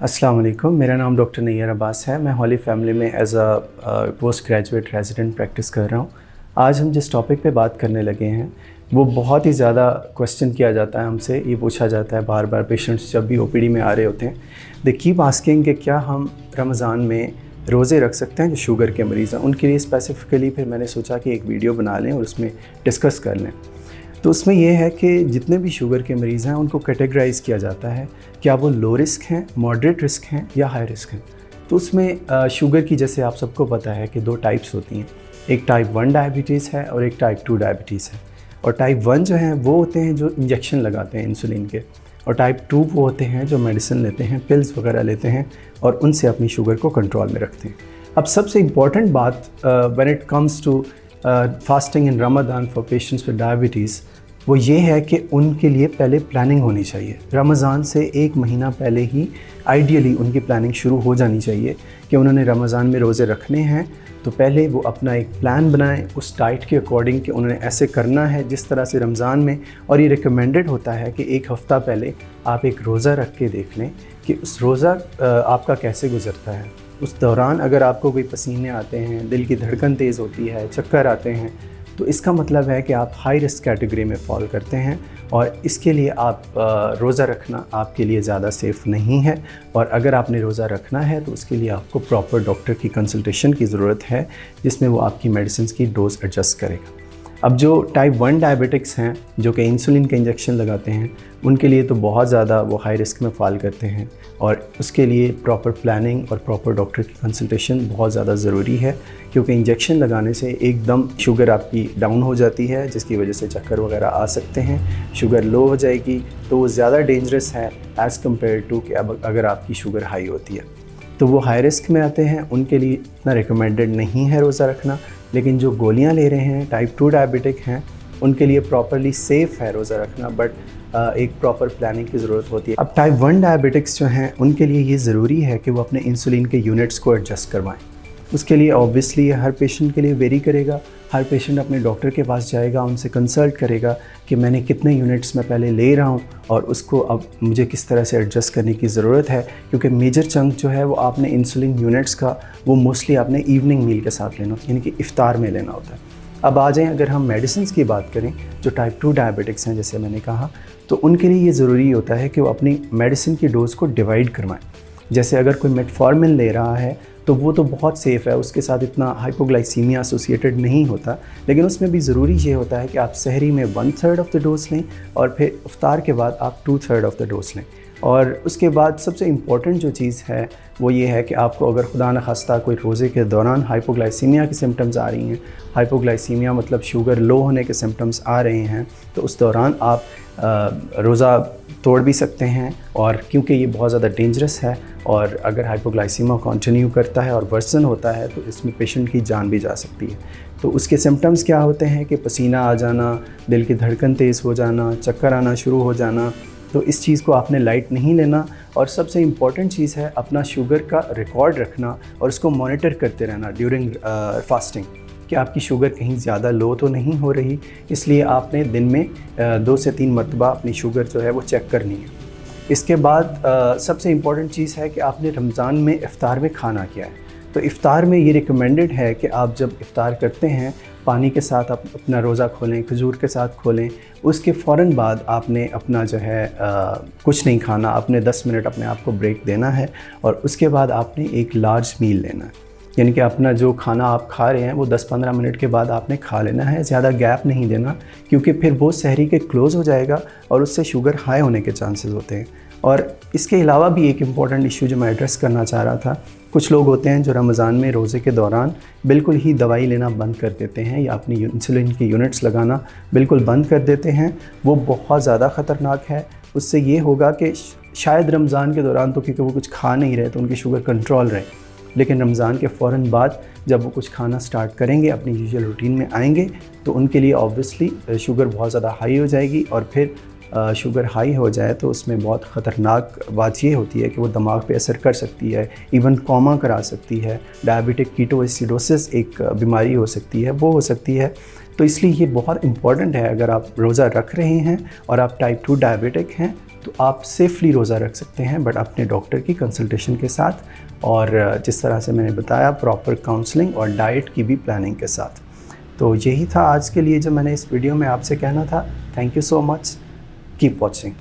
अस्सलाम वालेकुम, मेरा नाम डॉक्टर नैयर अब्बास है। मैं हॉली फैमिली में as a post graduate resident practice कर रहा हूँ। आज हम जिस टॉपिक पे बात करने लगे हैं वो बहुत ही ज़्यादा क्वेश्चन किया जाता है हमसे, ये पूछा जाता है बार बार पेशेंट्स जब भी ओपीडी में आ रहे होते हैं। दे कीप आस्किंग कि क्या हम रमज़ान में रोज़े रख सकते हैं जो शुगर के मरीज़ हैं। उनके लिए स्पेसिफ़िकली फिर मैंने सोचा कि एक वीडियो बना लें और उसमें डिस्कस कर लें। तो उसमें यह है कि जितने भी शुगर के मरीज़ हैं उनको कैटेगराइज़ किया जाता है, क्या वो लो रिस्क हैं, मॉडरेट रिस्क हैं या हाई रिस्क हैं। तो उसमें शुगर की जैसे आप सबको पता है कि दो टाइप्स होती हैं, एक टाइप 1 डायबिटीज़ है और एक टाइप 2 डायबिटीज़ है। और टाइप 1 जो हैं वो होते हैं जो इंजेक्शन लगाते हैं इंसुलिन के, और टाइप 2 वो होते हैं जो मेडिसिन लेते हैं, पिल्स वगैरह लेते हैं और उनसे अपनी शुगर को कंट्रोल में रखते हैं। अब सबसे इम्पॉर्टेंट बात when it comes to fasting in Ramzan for patients with diabetes वो ये है कि उनके लिए पहले प्लानिंग होनी चाहिए। रमज़ान से एक महीना पहले ही आइडियली उनकी प्लानिंग शुरू हो जानी चाहिए कि उन्होंने रमज़ान में रोज़े रखने हैं। तो पहले वो अपना एक प्लान बनाएं उस डाइट के अकॉर्डिंग कि उन्होंने ऐसे करना है जिस तरह से रमज़ान में, और ये रिकमेंडेड होता है कि एक हफ़्ता पहले आप एक रोज़ा रख के देख लें कि उस रोज़ा आपका कैसे गुज़रता है। उस दौरान अगर आपको कोई पसीने आते हैं, दिल की धड़कन तेज़ होती है, चक्कर आते हैं, तो इसका मतलब है कि आप हाई रिस्क कैटेगरी में फॉल करते हैं और इसके लिए आप रोज़ा रखना आपके लिए ज़्यादा सेफ़ नहीं है। और अगर आपने रोज़ा रखना है तो उसके लिए आपको प्रॉपर डॉक्टर की कंसल्टेशन की ज़रूरत है जिसमें वो आपकी मेडिसिन की डोज़ एडजस्ट करेगा। अब जो टाइप 1 डायबिटिक्स हैं जो कि इंसुलिन के इंजेक्शन लगाते हैं उनके लिए तो बहुत ज़्यादा वो हाई रिस्क में फ़ॉल करते हैं और उसके लिए प्रॉपर प्लानिंग और प्रॉपर डॉक्टर की कंसल्टेशन बहुत ज़्यादा ज़रूरी है, क्योंकि इंजेक्शन लगाने से एकदम शुगर आपकी डाउन हो जाती है जिसकी वजह से चक्कर वगैरह आ सकते हैं। शुगर लो हो जाएगी तो वो ज़्यादा डेंजरस है एज़ कम्पेयर टू कि अब अगर आपकी शुगर हाई होती है। तो वो हाई रिस्क में आते हैं, उनके लिए इतना रिकमेंडेड नहीं है रोज़ा रखना। लेकिन जो गोलियां ले रहे हैं, टाइप 2 डायबिटिक हैं, उनके लिए प्रॉपरली सेफ़ है रोज़ा रखना, बट एक प्रॉपर प्लानिंग की ज़रूरत होती है। अब टाइप 1 डायबिटिक्स जो हैं उनके लिए ये ज़रूरी है कि वो अपने इंसुलिन के यूनिट्स को एडजस्ट करवाएं। उसके लिए ऑब्वियसली हर पेशेंट के लिए वेरी करेगा। हर पेशेंट अपने डॉक्टर के पास जाएगा, उनसे कंसल्ट करेगा कि मैंने कितने यूनिट्स मैं पहले ले रहा हूँ और उसको अब मुझे किस तरह से एडजस्ट करने की ज़रूरत है, क्योंकि मेजर चंक जो है वो आपने इंसुलिन यूनिट्स का वो मोस्टली आपने इवनिंग मील के साथ लेना होता है, यानी कि इफ्तार में लेना होता है। अब आ जाएँ अगर हम मेडिसिन की बात करें जो टाइप 2 डायबिटिक्स हैं जैसे मैंने कहा, तो उनके लिए ये ज़रूरी होता है कि वो अपनी मेडिसिन की डोज़ को डिवाइड करवाएं। जैसे अगर कोई मेटफॉर्मिन ले रहा है तो वो तो बहुत सेफ़ है, उसके साथ इतना हाइपोग्लाइसीमिया एसोसिएटेड नहीं होता, लेकिन उसमें भी ज़रूरी ये होता है कि आप सहरी में 1/3 ऑफ़ द डोज़ लें और फिर इफ्तार के बाद आप 2/3 ऑफ़ द डोज़ लें। और उसके बाद सबसे इम्पॉर्टेंट जो चीज़ है वो ये है कि आपको अगर खुदा न खास्ता कोई रोज़े के दौरान हाइपोग्लाइसीमिया की सिम्टम्स आ रही हैं, हाइपोग्लाइसीमिया मतलब शुगर लो होने के सिम्टम्स आ रहे हैं, तो उस दौरान आप रोज़ा तोड़ भी सकते हैं। और क्योंकि ये बहुत ज़्यादा डेंजरस है और अगर हाइपोग्लाइसीमिया कंटिन्यू करता है और वर्सन होता है तो इसमें पेशेंट की जान भी जा सकती है। तो उसके सिम्टम्स क्या होते हैं कि पसीना आ जाना, दिल की धड़कन तेज़ हो जाना, चक्कर आना शुरू हो जाना। तो इस चीज़ को आपने लाइट नहीं लेना। और सबसे इम्पॉर्टेंट चीज़ है अपना शुगर का रिकॉर्ड रखना और उसको मॉनिटर करते रहना ड्यूरिंग फास्टिंग कि आपकी शुगर कहीं ज़्यादा लो तो नहीं हो रही। इसलिए आपने दिन में 2 से 3 मरतबा अपनी शुगर जो है वो चेक करनी है। इसके बाद सबसे इम्पॉर्टेंट चीज़ है कि आपने रमज़ान में इफ़्तार में खाना क्या है। तो इफ़्तार में ये रिकमेंडेड है कि आप जब इफ़्तार करते हैं पानी के साथ आप अपना रोज़ा खोलें, खजूर के साथ खोलें। उसके फ़ौरन बाद आपने अपना जो है कुछ नहीं खाना, आपने 10 मिनट अपने आप को ब्रेक देना है और उसके बाद आपने एक लार्ज मील लेना है, यानी कि अपना जो खाना आप खा रहे हैं वो 10-15 मिनट के बाद आपने खा लेना है। ज़्यादा गैप नहीं देना, क्योंकि फिर वो सहरी के क्लोज़ हो जाएगा और उससे शुगर हाई होने के चांसेस होते हैं। और इसके अलावा भी एक इम्पॉर्टेंट इशू जो मैं एड्रेस करना चाह रहा था, कुछ लोग होते हैं जो रमज़ान में रोज़े के दौरान बिल्कुल ही दवाई लेना बंद कर देते हैं या अपनी इंसुलिन की यूनिट्स लगाना बिल्कुल बंद कर देते हैं। वो बहुत ज़्यादा ख़तरनाक है। उससे ये होगा कि शायद रमज़ान के दौरान तो क्योंकि वो कुछ खा नहीं रहे तो उनकी शुगर कंट्रोल रहे, लेकिन रमज़ान के फ़ौरन बाद जब वो कुछ खाना स्टार्ट करेंगे, अपनी यूजुअल रूटीन में आएंगे, तो उनके लिए ऑब्वियसली शुगर बहुत ज़्यादा हाई हो जाएगी। और फिर शुगर हाई हो जाए तो उसमें बहुत ख़तरनाक बात ये होती है कि वो दिमाग पे असर कर सकती है, इवन कोमा करा सकती है। डायबिटिक कीटोएसिडोसिस एक बीमारी हो सकती है, वो हो सकती है। तो इसलिए ये बहुत इम्पॉर्टेंट है, अगर आप रोज़ा रख रहे हैं और आप टाइप 2 डायबिटिक हैं तो आप सेफली रोज़ा रख सकते हैं, बट अपने डॉक्टर की कंसल्टेशन के साथ, और जिस तरह से मैंने बताया प्रॉपर काउंसलिंग और डाइट की भी प्लानिंग के साथ। तो यही था आज के लिए जो मैंने इस वीडियो में आपसे कहना था। Thank you so much, keep watching.